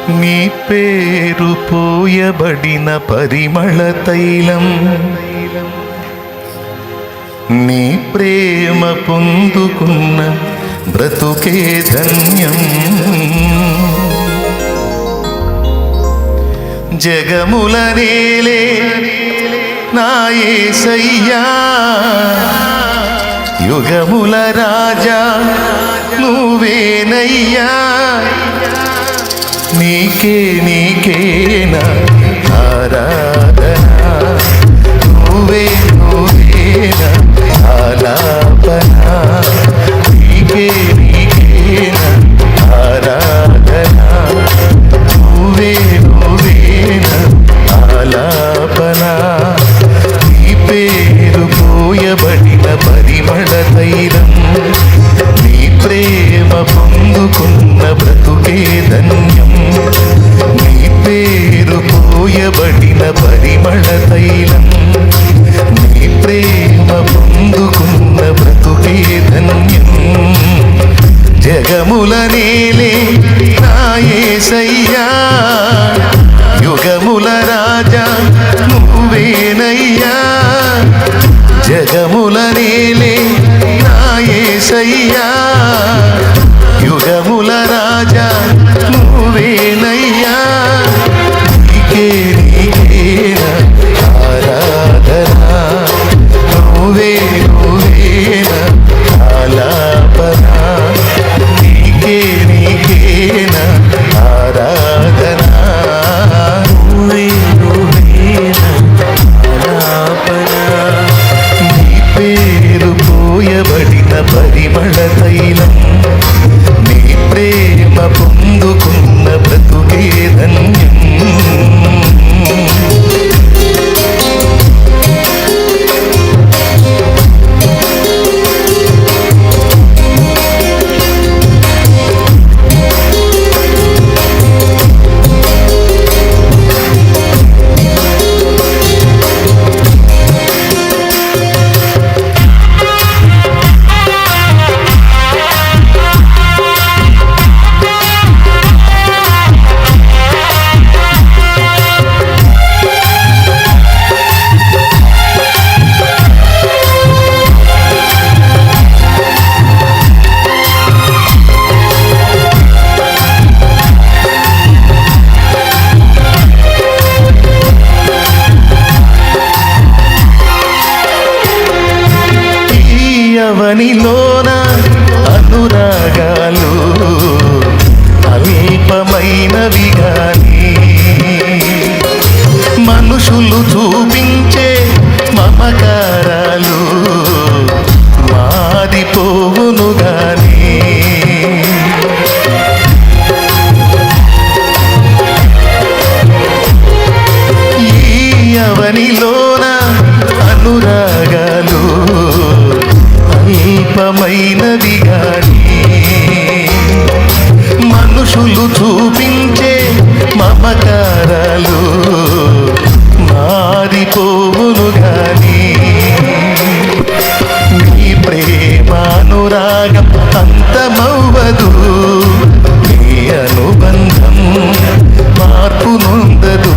నీ పేరు పోయబడిన పరిమళ తైలం, నీ ప్రేమ పొందుకున్న బ్రతుకే ధన్యం. జగముల నేలే నా యేసయ్యా, యుగముల రాజా నువ్వేనయ్యా. నీకే నీకేనా ఆరాధన, నువ్వే నువ్వేనా ఆలాపన. నీకే నీకేనా ఆరాధన, నువ్వే నువ్వేనా ఆలాపన. నీ పేరు పోయబడిన పరిమళ తైలం, నీ ప్రేమ పొందుకున్న బ్రతుకే ధన్యం. నీ పేరు పోయబడిన పరిమళ తైలం, నీ ప్రేమ పొందుకున్న బ్రతుకే ధన్యం. జగముల నేలే నా యేసయ్యా, యుగముల రాజా నువ్వేనయ్యా. జగముల నేలే నా యేసయ్యా, యుగముల రాజా నువ్వేనయ్యా. నీకే నీకేనా ఆరాధన, నువ్వే నువ్వేనా ఆలాపన. నీకే నీకేనా ఆరాధన, నువ్వే నువ్వేనా ఆలాపన. నీ పేరు పోయబడిన పరిమళ తైలం, నీ ప్రేమ పొందుకున్న బ్రతుకే ధన్యం. అవనిలోన అనురాగాలు అల్పమైనవి గాని, మనుషులు చూపించే మమకారాలు మారిపోవును గాని. ఈ అవనిలోన అనురాగాలు అల్పమైనవి గాని, మనుషులు చూపించే మమకారాలు మారిపోవును గాని. నీ ప్రేమానురాగం అంతమవ్వదు, నీ అనుబంధం మార్పు నొందదు.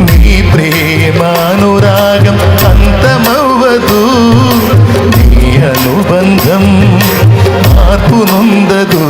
నీ ప్రేమానురాగం అంతమవ్వదు, అనుబంధం మార్పు నొందదు,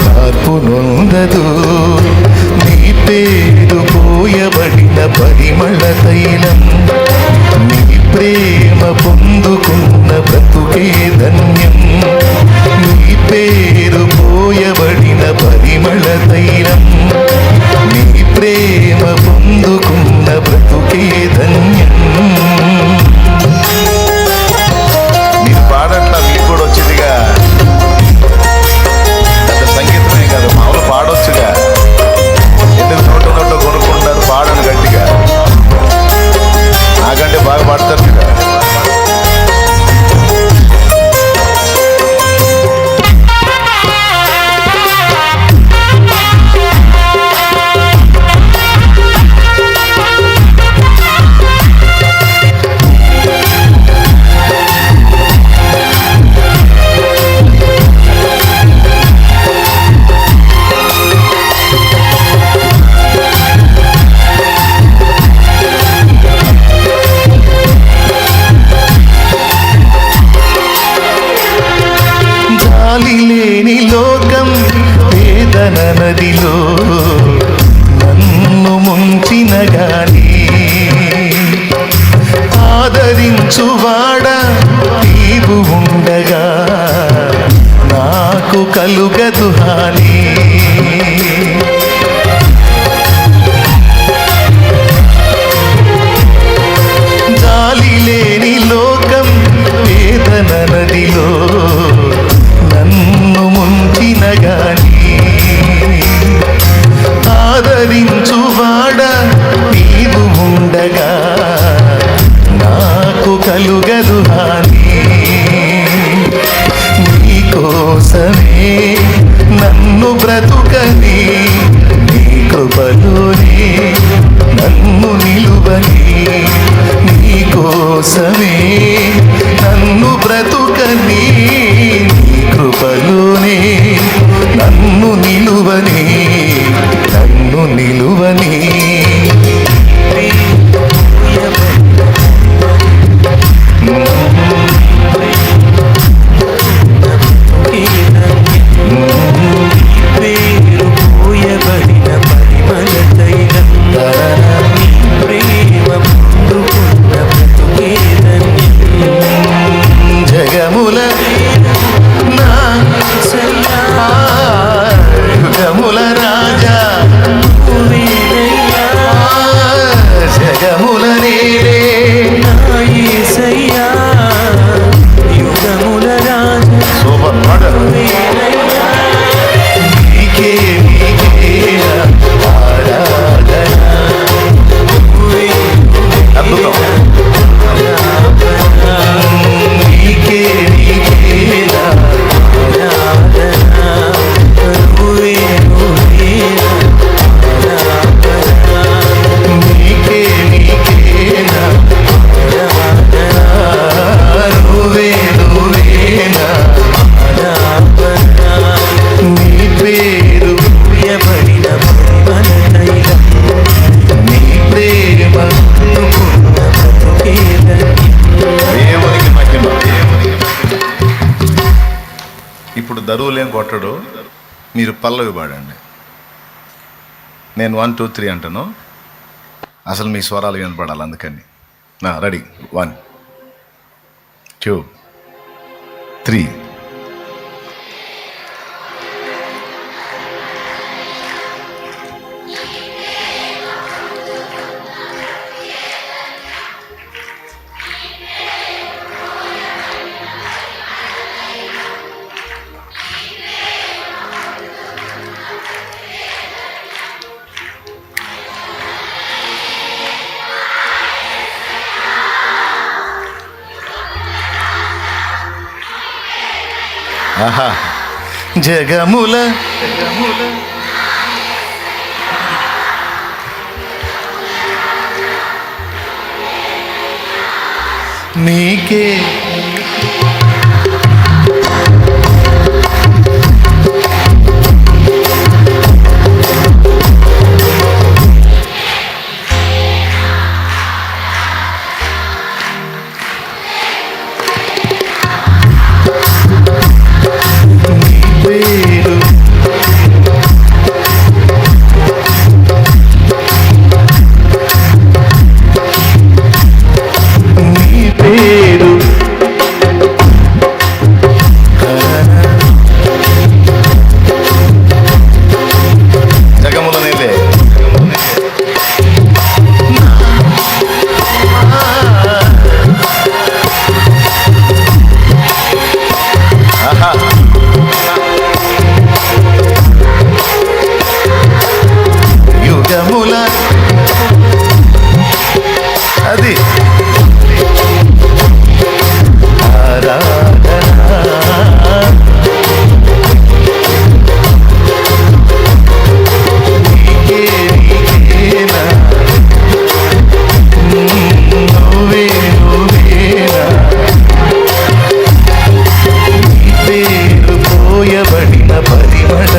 మార్పు నొందదు. నీ పేరు పోయబడిన పరిమళ తైలం, నీ ప్రేమ పొందుకున్న బ్రతుకే ధన్యం. నీ పేరు పోయబడిన పరిమళ తైలం, నీ ప్రేమ పొందుకున్న బ్రతుకే ధన్యం. పాడంతా మీకు కూడా వచ్చిందిగా, పెద్ద సంగీతమే కాదు మామూలు పాడొచ్చుగా. ఎందుకు నోట కొనుక్కుంటారు, పాడను గట్టిగా, నాకంటే బాగా పాడతారు మీరు. జాలి లేని లోకం వేదన నదిలో నన్ను ముంచిన గాని ఆదరించువాడా నీవు ఉండగా నాకు కలుగదు హాని. జాలి లేని లోకం వేదన నదిలో నన్ను ముంచిన గాని ఆదరించువాడా నీవు ఉండగా నాకు కలుగదు హాని. నీకోసమే నన్ను బ్రతుకని నీ కృపలోనే నన్ను నిలువని. నీకోసమే నన్ను బ్రతుకని నీ కృపలోనే నన్ను నిలువని నన్ను నిలువని. జగముల నా యుగముల రాజా జగముల నేరే యుగముల రాజా సూపర్ పాట. నీకే ఆరాధన. అద్భుతం. నీకే ఇప్పుడు దరువులేం కొట్టడు, మీరు పల్లవి పాడండి. నేను 1 2 3 అంటాను, అసలు మీ స్వరాలు వినపడాలి. అందుకని రెడీ 1 2 3. ఆహా. జగముల నీకే పోయబడిన పరిమళ